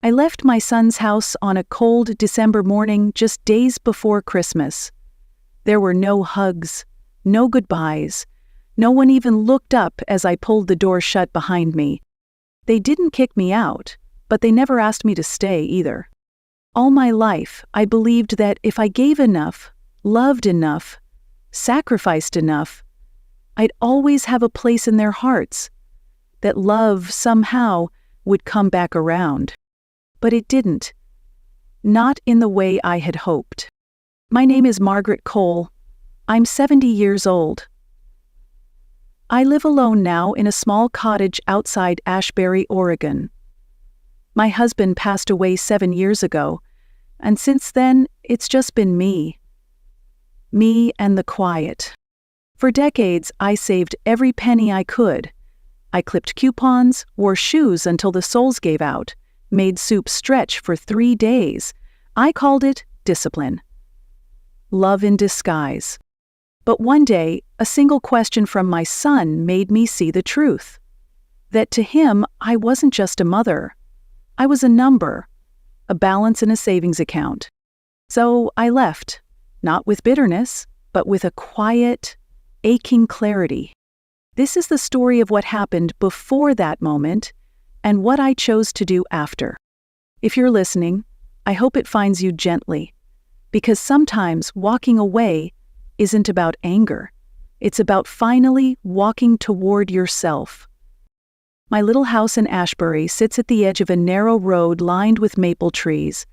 I left my son's house on a cold December morning just days before Christmas. There were no hugs, no goodbyes. No one even looked up as I pulled the door shut behind me. They didn't kick me out, but they never asked me to stay either. All my life, I believed that if I gave enough, loved enough, sacrificed enough, I'd always have a place in their hearts, that love somehow would come back around. But it didn't. Not in the way I had hoped. My name is Margaret Cole. I'm 70 years old. I live alone now in a small cottage outside Ashbury, Oregon. My husband passed away 7 years ago, and since then, it's just been me. Me and the quiet. For decades, I saved every penny I could. I clipped coupons, wore shoes until the soles gave out, made soup stretch for 3 days. I called it discipline. Love in disguise. But one day, a single question from my son made me see the truth. That to him, I wasn't just a mother. I was a number, a balance in a savings account. So I left, not with bitterness, but with a quiet, aching clarity. This is the story of what happened before that moment and what I chose to do after. If you're listening, I hope it finds you gently, because sometimes walking away isn't about anger. It's about finally walking toward yourself. My little house in Ashbury sits at the edge of a narrow road lined with maple trees.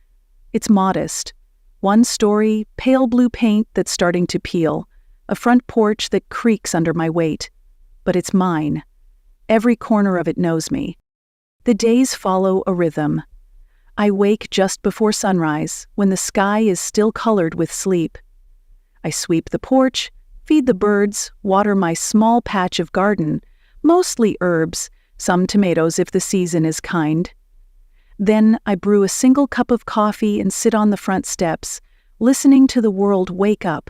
It's modest. 1 story, pale blue paint that's starting to peel, a front porch that creaks under my weight. But it's mine. Every corner of it knows me. The days follow a rhythm. I wake just before sunrise, when the sky is still colored with sleep. I sweep the porch, feed the birds, water my small patch of garden, mostly herbs, some tomatoes if the season is kind. Then I brew a single cup of coffee and sit on the front steps, listening to the world wake up.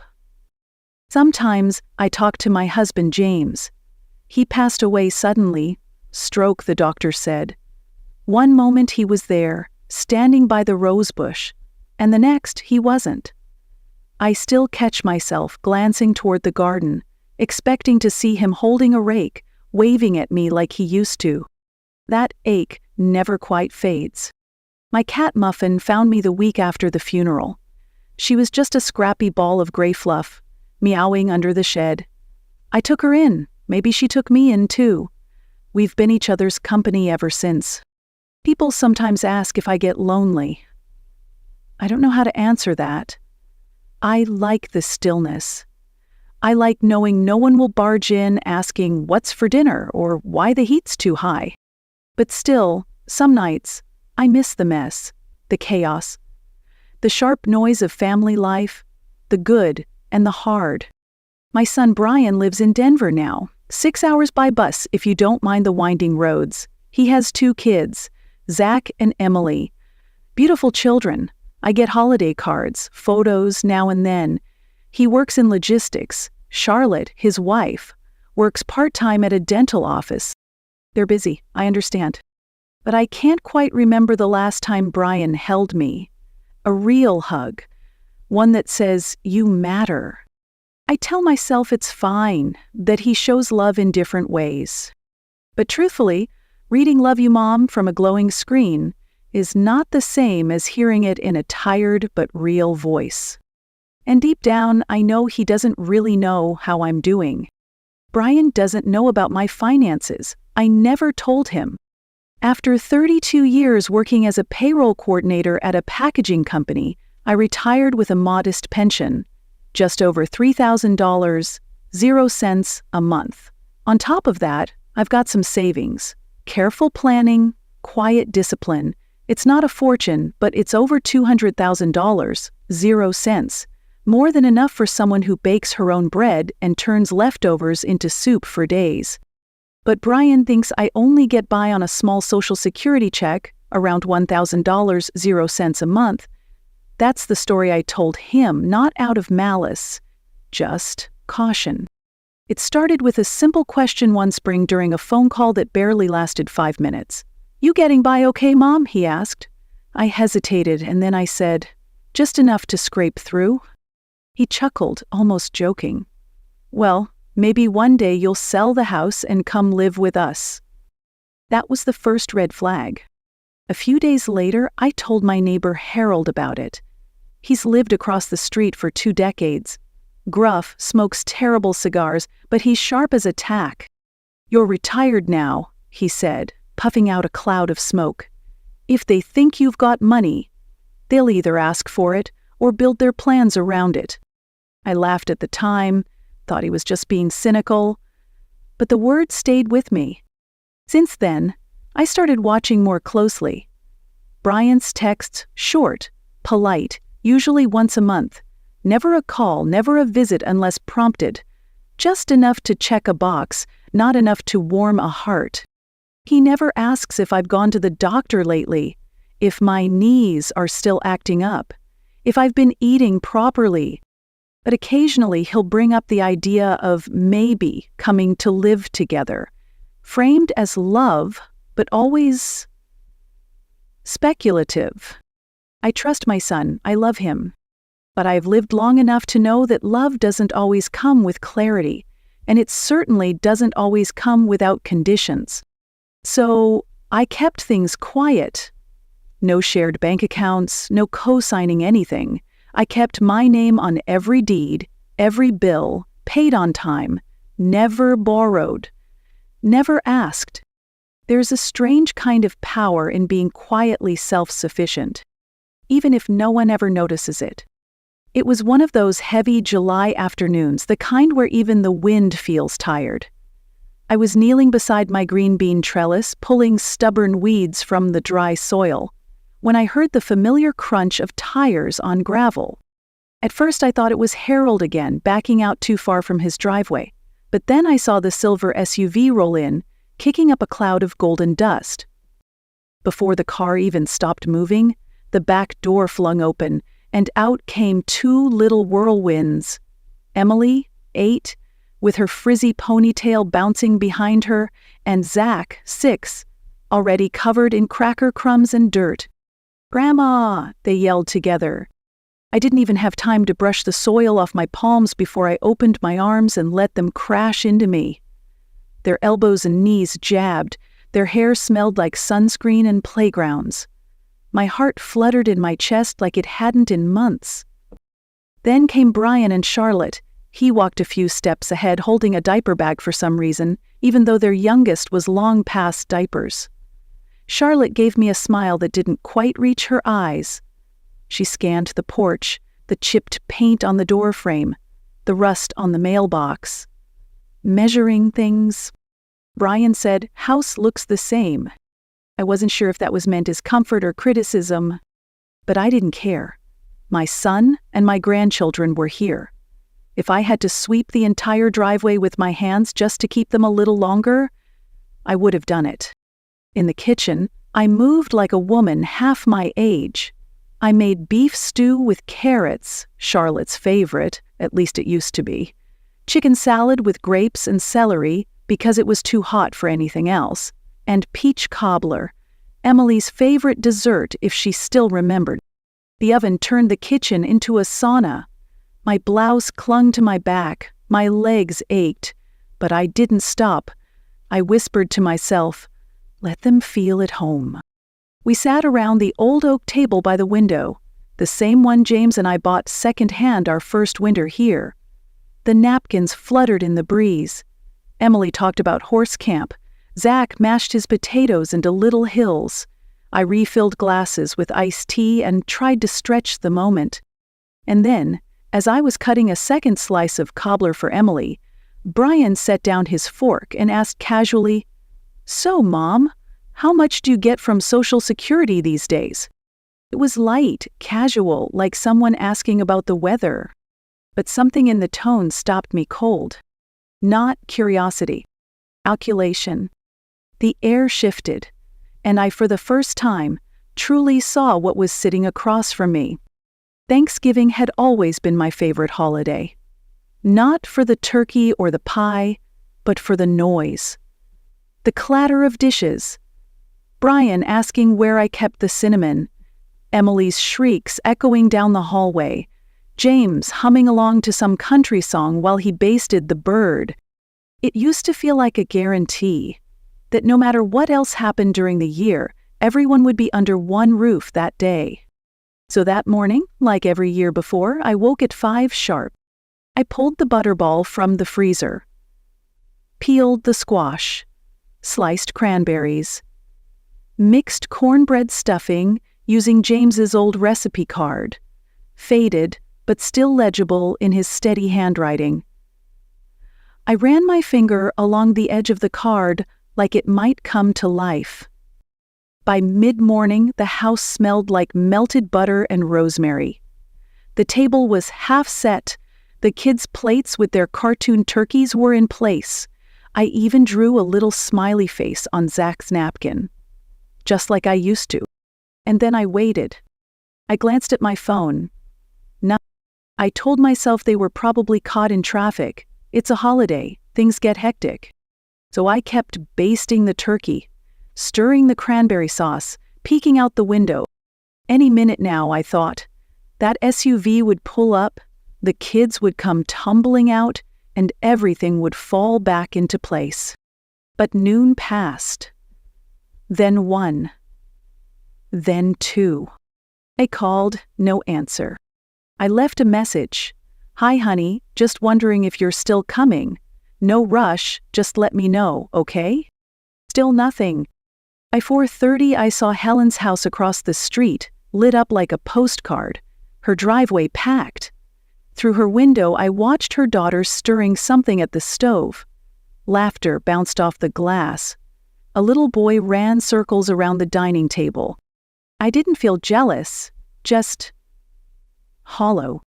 Sometimes I talk to my husband James. He passed away suddenly, stroke, the doctor said. One moment he was there, standing by the rose bush, and the next he wasn't. I still catch myself glancing toward the garden, expecting to see him holding a rake, waving at me like he used to. That ache never quite fades. My cat Muffin found me the week after the funeral. She was just a scrappy ball of gray fluff, meowing under the shed. I took her in. Maybe she took me in too. We've been each other's company ever since. People sometimes ask if I get lonely. I don't know how to answer that. I like the stillness. I like knowing no one will barge in asking what's for dinner or why the heat's too high. But still, some nights, I miss the mess, the chaos, the sharp noise of family life, the good and the hard. My son Brian lives in Denver now, 6 hours by bus if you don't mind the winding roads. He has 2 kids, Zach and Emily. Beautiful children. I get holiday cards, photos now and then. He works in logistics. Charlotte, his wife, works part-time at a dental office. They're busy, I understand. But I can't quite remember the last time Brian held me. A real hug. One that says, "You matter." I tell myself it's fine, that he shows love in different ways. But truthfully, reading "Love You, Mom" from a glowing screen is not the same as hearing it in a tired but real voice. And deep down, I know he doesn't really know how I'm doing. Brian doesn't know about my finances. I never told him. After 32 years working as a payroll coordinator at a packaging company, I retired with a modest pension, just over $3,000, 0 cents a month. On top of that, I've got some savings, careful planning, quiet discipline. It's not a fortune, but it's over $200,000, 0 cents. More than enough for someone who bakes her own bread and turns leftovers into soup for days. But Brian thinks I only get by on a small Social Security check, around $1,000, 0 cents a month. That's the story I told him, not out of malice, just caution. It started with a simple question one spring during a phone call that barely lasted 5 minutes. "You getting by okay, Mom?" he asked. I hesitated, and then I said, "Just enough to scrape through." He chuckled, almost joking. "Well, maybe one day you'll sell the house and come live with us." That was the first red flag. A few days later, I told my neighbor Harold about it. He's lived across the street for 2 decades. Gruff, smokes terrible cigars, but he's sharp as a tack. "You're retired now," he said, puffing out a cloud of smoke. "If they think you've got money, they'll either ask for it or build their plans around it." I laughed at the time, thought he was just being cynical, but the words stayed with me. Since then, I started watching more closely. Brian's texts, short, polite, usually once a month. Never a call, never a visit unless prompted. Just enough to check a box, not enough to warm a heart. He never asks if I've gone to the doctor lately, if my knees are still acting up, if I've been eating properly. But occasionally he'll bring up the idea of maybe coming to live together, framed as love, but always speculative. I trust my son, I love him. But I've lived long enough to know that love doesn't always come with clarity, and it certainly doesn't always come without conditions. So I kept things quiet. No shared bank accounts, no co-signing anything. I kept my name on every deed, every bill, paid on time, never borrowed, never asked. There's a strange kind of power in being quietly self-sufficient, even if no one ever notices it. It was one of those heavy July afternoons, the kind where even the wind feels tired. I was kneeling beside my green bean trellis, pulling stubborn weeds from the dry soil, when I heard the familiar crunch of tires on gravel. At first I thought it was Harold again, backing out too far from his driveway, but then I saw the silver SUV roll in, kicking up a cloud of golden dust. Before the car even stopped moving, the back door flung open, and out came 2 little whirlwinds. Emily, 8, with her frizzy ponytail bouncing behind her, and Zach, 6, already covered in cracker crumbs and dirt. "Grandma!" they yelled together. I didn't even have time to brush the soil off my palms before I opened my arms and let them crash into me. Their elbows and knees jabbed, their hair smelled like sunscreen and playgrounds. My heart fluttered in my chest like it hadn't in months. Then came Brian and Charlotte. He walked a few steps ahead, holding a diaper bag for some reason, even though their youngest was long past diapers. Charlotte gave me a smile that didn't quite reach her eyes. She scanned the porch, the chipped paint on the doorframe, the rust on the mailbox. Measuring things. Brian said, "House looks the same." I wasn't sure if that was meant as comfort or criticism, but I didn't care. My son and my grandchildren were here. If I had to sweep the entire driveway with my hands just to keep them a little longer, I would have done it. In the kitchen, I moved like a woman half my age. I made beef stew with carrots, Charlotte's favorite, at least it used to be. Chicken salad with grapes and celery, because it was too hot for anything else. And peach cobbler, Emily's favorite dessert if she still remembered. The oven turned the kitchen into a sauna. My blouse clung to my back, my legs ached, but I didn't stop. I whispered to myself, "Let them feel at home." We sat around the old oak table by the window, the same one James and I bought second-hand our first winter here. The napkins fluttered in the breeze. Emily talked about horse camp. Zach mashed his potatoes into little hills. I refilled glasses with iced tea and tried to stretch the moment. And then, as I was cutting a second slice of cobbler for Emily, Brian set down his fork and asked casually, "So, Mom, how much do you get from Social Security these days?" It was light, casual, like someone asking about the weather. But something in the tone stopped me cold. Not curiosity. Calculation. The air shifted, and I, for the first time, truly saw what was sitting across from me. Thanksgiving had always been my favorite holiday. Not for the turkey or the pie, but for the noise. The clatter of dishes. Brian asking where I kept the cinnamon. Emily's shrieks echoing down the hallway, James humming along to some country song while he basted the bird. It used to feel like a guarantee that no matter what else happened during the year, everyone would be under one roof that day. So that morning, like every year before, I woke at 5 sharp. I pulled the butterball from the freezer, peeled the squash, sliced cranberries, mixed cornbread stuffing using James's old recipe card, faded but still legible in his steady handwriting. I ran my finger along the edge of the card like it might come to life. By mid-morning, the house smelled like melted butter and rosemary. The table was half set. The kids' plates with their cartoon turkeys were in place. I even drew a little smiley face on Zach's napkin, just like I used to. And then I waited. I glanced at my phone. Nothing. I told myself they were probably caught in traffic. It's a holiday. Things get hectic. So I kept basting the turkey, stirring the cranberry sauce, peeking out the window. Any minute now, I thought. That SUV would pull up, the kids would come tumbling out, and everything would fall back into place. But noon passed. Then 1. Then 2. I called, no answer. I left a message. "Hi, honey, just wondering if you're still coming. No rush, just let me know, okay?" Still nothing. By 4:30, I saw Helen's house across the street, lit up like a postcard, her driveway packed. Through her window, I watched her daughter stirring something at the stove. Laughter bounced off the glass. A little boy ran circles around the dining table. I didn't feel jealous, just hollow.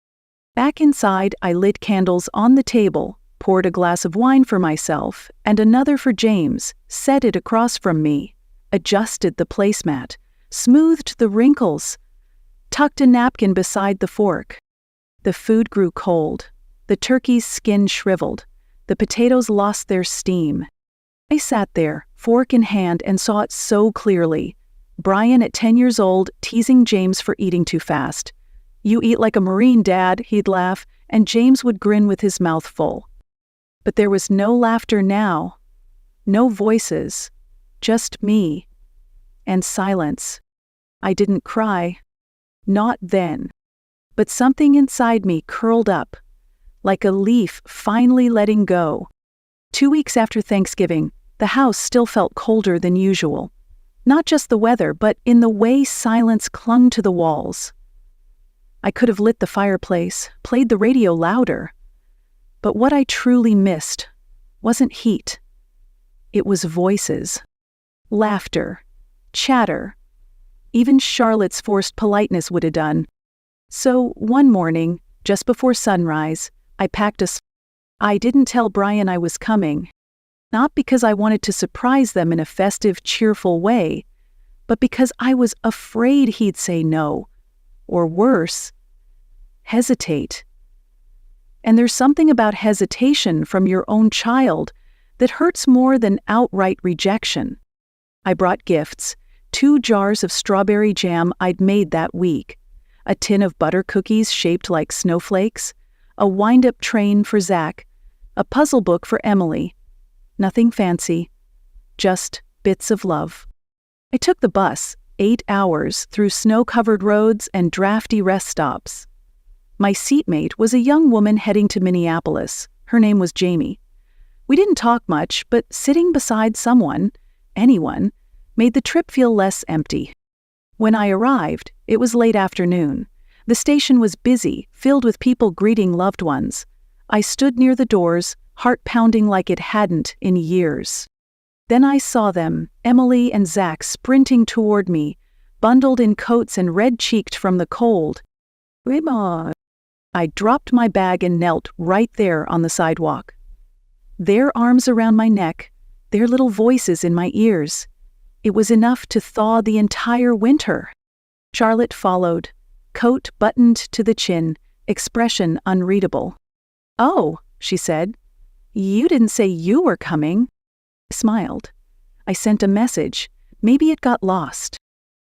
Back inside, I lit candles on the table, poured a glass of wine for myself and another for James, set it across from me, adjusted the placemat, smoothed the wrinkles, tucked a napkin beside the fork. The food grew cold. The turkey's skin shriveled. The potatoes lost their steam. I sat there, fork in hand, and saw it so clearly. Brian, at 10 years old, teasing James for eating too fast. "You eat like a Marine, Dad," he'd laugh, and James would grin with his mouth full. But there was no laughter now. No voices. Just me. And silence. I didn't cry. Not then. But something inside me curled up, like a leaf finally letting go. 2 weeks after Thanksgiving, the house still felt colder than usual. Not just the weather, but in the way silence clung to the walls. I could have lit the fireplace, played the radio louder. But what I truly missed wasn't heat. It was voices. Laughter. Chatter. Even Charlotte's forced politeness would have done. So, one morning, just before sunrise, I packed I didn't tell Brian I was coming. Not because I wanted to surprise them in a festive, cheerful way, but because I was afraid he'd say no. Or worse, hesitate. And there's something about hesitation from your own child that hurts more than outright rejection. I brought gifts, 2 jars of strawberry jam I'd made that week, a tin of butter cookies shaped like snowflakes, a wind-up train for Zach, a puzzle book for Emily. Nothing fancy, just bits of love. I took the bus, 8 hours, through snow-covered roads and drafty rest stops. My seatmate was a young woman heading to Minneapolis. Her name was Jamie. We didn't talk much, but sitting beside someone, anyone, made the trip feel less empty. When I arrived, it was late afternoon. The station was busy, filled with people greeting loved ones. I stood near the doors, heart pounding like it hadn't in years. Then I saw them, Emily and Zach, sprinting toward me, bundled in coats and red-cheeked from the cold. I dropped my bag and knelt right there on the sidewalk. Their arms around my neck, their little voices in my ears. It was enough to thaw the entire winter. Charlotte followed, coat buttoned to the chin, expression unreadable. "Oh," she said, "you didn't say you were coming." I smiled. I sent a message. Maybe it got lost.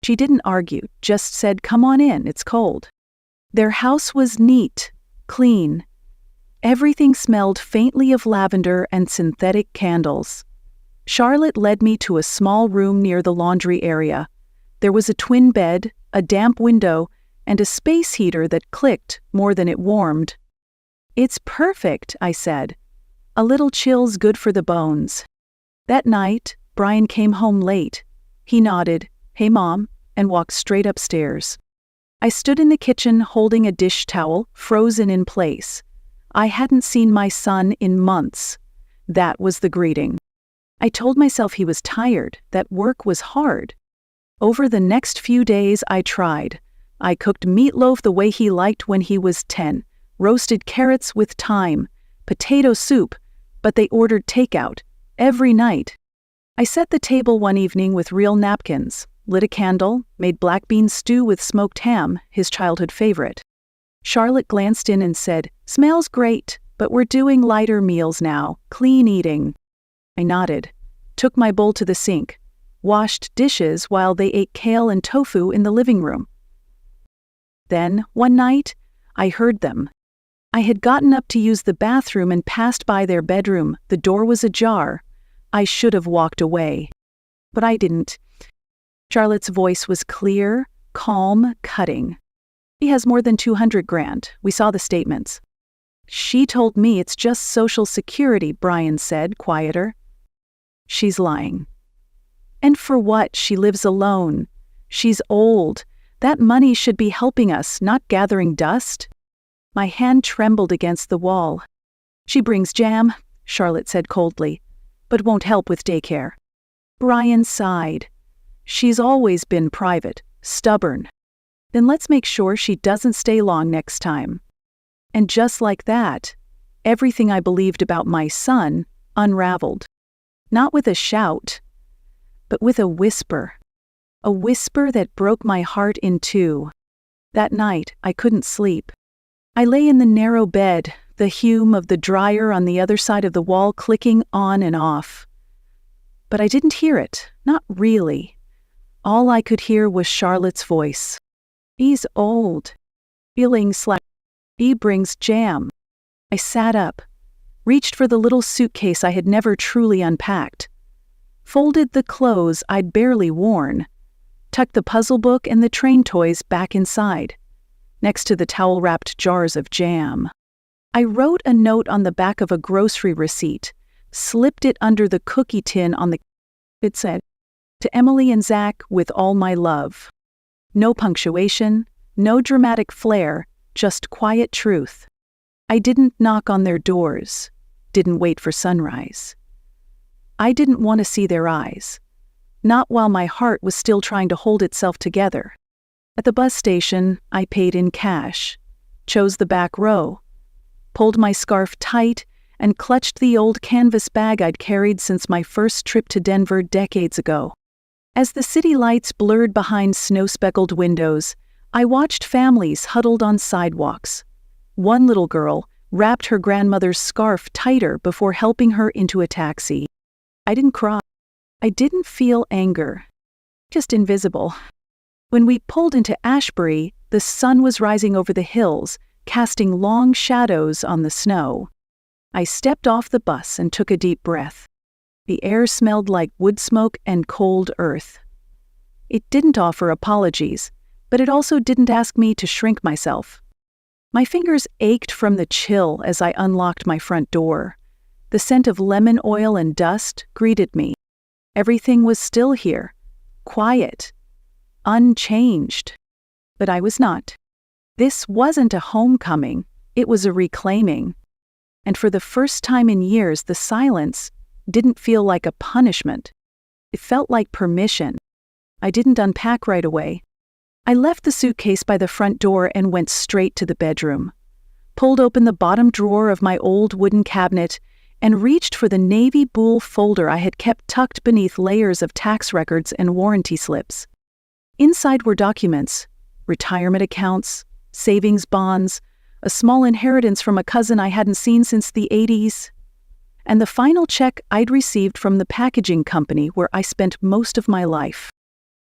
She didn't argue, just said, "Come on in, it's cold." Their house was neat, clean. Everything smelled faintly of lavender and synthetic candles. Charlotte led me to a small room near the laundry area. There was a twin bed, a damp window, and a space heater that clicked more than it warmed. "It's perfect," I said. "A little chill's good for the bones." That night, Brian came home late. He nodded, "Hey, Mom," and walked straight upstairs. I stood in the kitchen holding a dish towel, frozen in place. I hadn't seen my son in months. That was the greeting. I told myself he was tired, that work was hard. Over the next few days, I tried. I cooked meatloaf the way he liked when he was 10, roasted carrots with thyme, potato soup, but they ordered takeout every night. I set the table one evening with real napkins, lit a candle, made black bean stew with smoked ham, his childhood favorite. Charlotte glanced in and said, "Smells great, but we're doing lighter meals now, clean eating." I nodded, took my bowl to the sink, washed dishes while they ate kale and tofu in the living room. Then, one night, I heard them. I had gotten up to use the bathroom and passed by their bedroom. The door was ajar. I should have walked away. But I didn't. Charlotte's voice was clear, calm, cutting. "He has more than 200 grand. We saw the statements." "She told me it's just Social Security," Brian said, quieter. "She's lying." "And for what? She lives alone. She's old. That money should be helping us, not gathering dust." My hand trembled against the wall. "She brings jam," Charlotte said coldly, "but won't help with daycare." Brian sighed. "She's always been private, stubborn. Then let's make sure she doesn't stay long next time." And just like that, everything I believed about my son unraveled. Not with a shout, but with a whisper. A whisper that broke my heart in two. That night, I couldn't sleep. I lay in the narrow bed, the hum of the dryer on the other side of the wall clicking on and off. But I didn't hear it, not really. All I could hear was Charlotte's voice. "He's old. Feeling slack. He brings jam." I sat up, reached for the little suitcase I had never truly unpacked, folded the clothes I'd barely worn, tucked the puzzle book and the train toys back inside, next to the towel-wrapped jars of jam. I wrote a note on the back of a grocery receipt, slipped it under the cookie tin on the... It said, "To Emily and Zach, with all my love." No punctuation, no dramatic flair, just quiet truth. I didn't knock on their doors, didn't wait for sunrise. I didn't want to see their eyes, not while my heart was still trying to hold itself together. At the bus station, I paid in cash, chose the back row, pulled my scarf tight, and clutched the old canvas bag I'd carried since my first trip to Denver decades ago. As the city lights blurred behind snow-speckled windows, I watched families huddled on sidewalks. One little girl wrapped her grandmother's scarf tighter before helping her into a taxi. I didn't cry. I didn't feel anger. Just invisible. When we pulled into Ashbury, the sun was rising over the hills, casting long shadows on the snow. I stepped off the bus and took a deep breath. The air smelled like wood smoke and cold earth. It didn't offer apologies, but it also didn't ask me to shrink myself. My fingers ached from the chill as I unlocked my front door. The scent of lemon oil and dust greeted me. Everything was still here, quiet, unchanged. But I was not. This wasn't a homecoming, it was a reclaiming. And for the first time in years, the silence didn't feel like a punishment. It felt like permission. I didn't unpack right away. I left the suitcase by the front door and went straight to the bedroom. Pulled open the bottom drawer of my old wooden cabinet and reached for the navy blue folder I had kept tucked beneath layers of tax records and warranty slips. Inside were documents, retirement accounts, savings bonds, a small inheritance from a cousin I hadn't seen since the 80s, and the final check I'd received from the packaging company where I spent most of my life.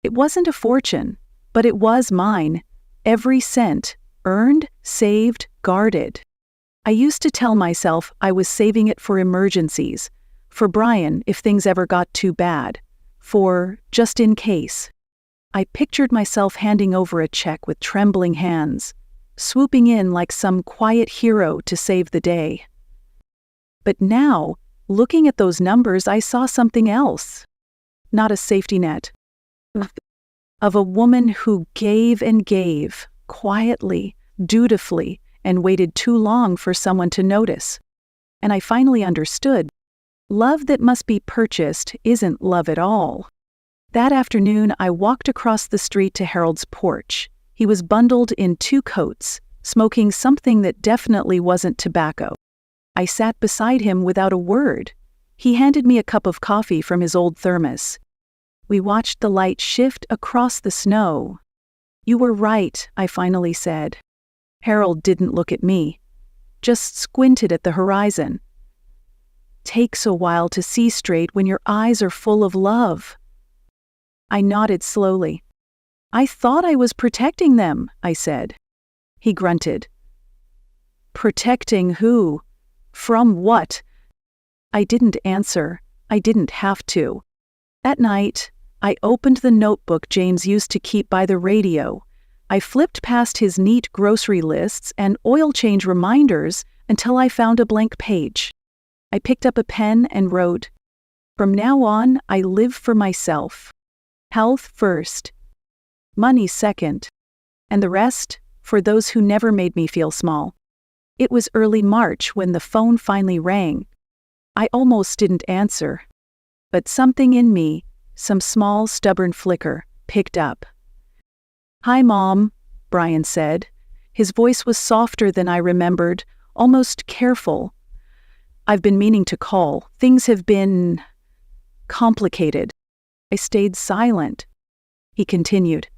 It wasn't a fortune, but it was mine. Every cent, earned, saved, guarded. I used to tell myself I was saving it for emergencies, for Brian if things ever got too bad, for just in case. I pictured myself handing over a check with trembling hands, swooping in like some quiet hero to save the day. But now, looking at those numbers, I saw something else. Not a safety net. Of a woman who gave and gave, quietly, dutifully, and waited too long for someone to notice. And I finally understood. Love that must be purchased isn't love at all. That afternoon, I walked across the street to Harold's porch. He was bundled in 2 coats, smoking something that definitely wasn't tobacco. I sat beside him without a word. He handed me a cup of coffee from his old thermos. We watched the light shift across the snow. "You were right," I finally said. Harold didn't look at me, just squinted at the horizon. "Takes a while to see straight when your eyes are full of love." I nodded slowly. "I thought I was protecting them," I said. He grunted. "Protecting who? From what?" I didn't answer. I didn't have to. That night, I opened the notebook James used to keep by the radio. I flipped past his neat grocery lists and oil change reminders until I found a blank page. I picked up a pen and wrote, "From now on, I live for myself. Health first. Money second. And the rest, for those who never made me feel small." It was early March when the phone finally rang. I almost didn't answer. But something in me, some small, stubborn flicker, picked up. "Hi, Mom," Brian said. His voice was softer than I remembered, almost careful. "I've been meaning to call. Things have been complicated." I stayed silent. He continued.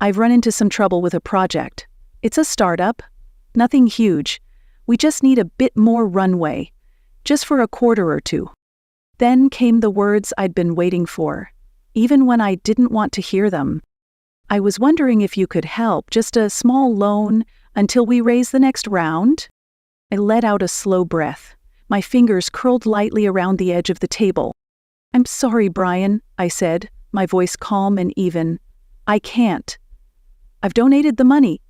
"I've run into some trouble with a project. It's a startup. Nothing huge. We just need a bit more runway. Just for a quarter or two." Then came the words I'd been waiting for, even when I didn't want to hear them. "I was wondering if you could help, just a small loan, until we raise the next round?" I let out a slow breath. My fingers curled lightly around the edge of the table. "I'm sorry, Brian," I said, my voice calm and even. "I can't. I've donated the money."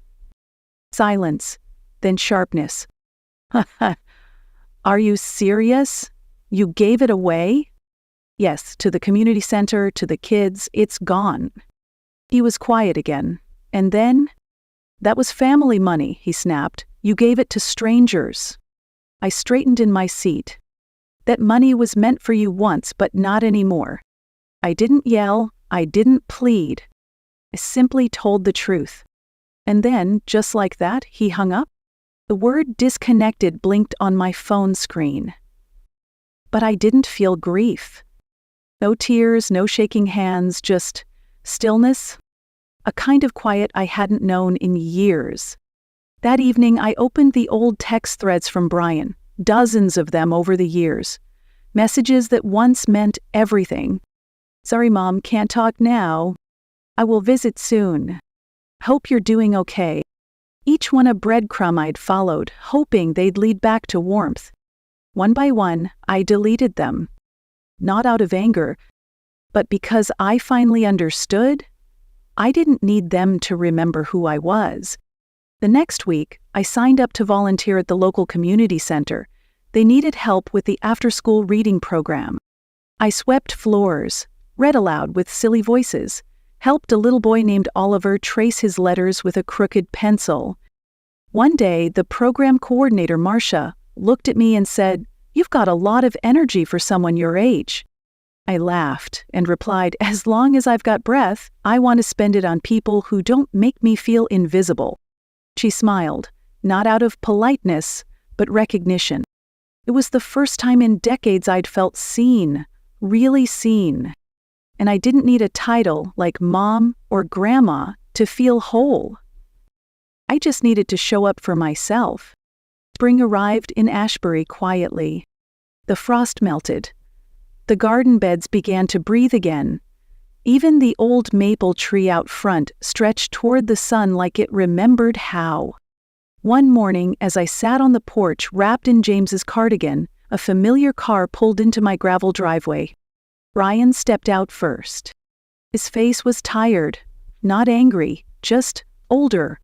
Silence, then sharpness. "Are you serious? You gave it away?" "Yes, to the community center, to the kids. It's gone." He was quiet again. "And then?" "That was family money," he snapped. "You gave it to strangers." I straightened in my seat. "That money was meant for you once, but not anymore." I didn't yell. I didn't plead. I simply told the truth. And then, just like that, he hung up. The word disconnected blinked on my phone screen. But I didn't feel grief. No tears, no shaking hands, just stillness. A kind of quiet I hadn't known in years. That evening, I opened the old text threads from Brian, dozens of them over the years. Messages that once meant everything. "Sorry, Mom, can't talk now. I will visit soon. Hope you're doing okay." Each one a breadcrumb I'd followed, hoping they'd lead back to warmth. One by one, I deleted them. Not out of anger, but because I finally understood. I didn't need them to remember who I was. The next week, I signed up to volunteer at the local community center. They needed help with the after-school reading program. I swept floors, read aloud with silly voices, helped a little boy named Oliver trace his letters with a crooked pencil. One day, the program coordinator, Marcia, looked at me and said, "You've got a lot of energy for someone your age." I laughed and replied, "As long as I've got breath, I want to spend it on people who don't make me feel invisible." She smiled, not out of politeness, but recognition. It was the first time in decades I'd felt seen, really seen. And I didn't need a title like Mom or Grandma to feel whole. I just needed to show up for myself. Spring arrived in Ashbury quietly. The frost melted. The garden beds began to breathe again. Even the old maple tree out front stretched toward the sun like it remembered how. One morning, as I sat on the porch wrapped in James's cardigan, a familiar car pulled into my gravel driveway. Brian stepped out first. His face was tired, not angry, just older.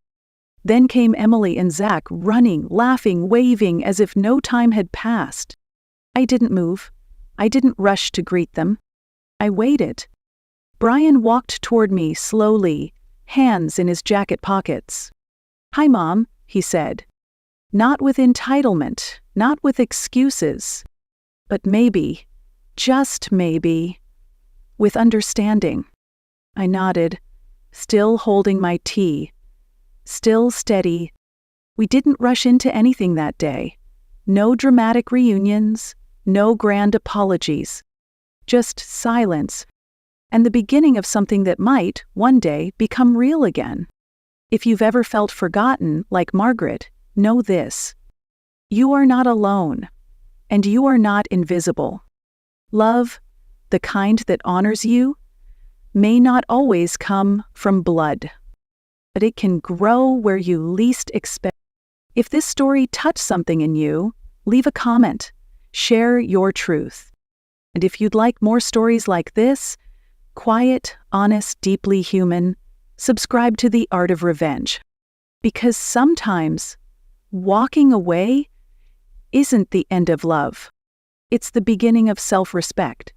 Then came Emily and Zach, running, laughing, waving as if no time had passed. I didn't move. I didn't rush to greet them. I waited. Brian walked toward me slowly, hands in his jacket pockets. "Hi, Mom," he said. Not with entitlement, not with excuses, but maybe, just maybe, with understanding. I nodded, still holding my tea, still steady. We didn't rush into anything that day. No dramatic reunions, no grand apologies. Just silence, and the beginning of something that might, one day, become real again. If you've ever felt forgotten, like Margaret, know this. You are not alone, and you are not invisible. Love, the kind that honors you, may not always come from blood, but it can grow where you least expect. If this story touched something in you, leave a comment, share your truth. And if you'd like more stories like this, quiet, honest, deeply human, subscribe to The Art of Revenge. Because sometimes, walking away isn't the end of love. It's the beginning of self-respect.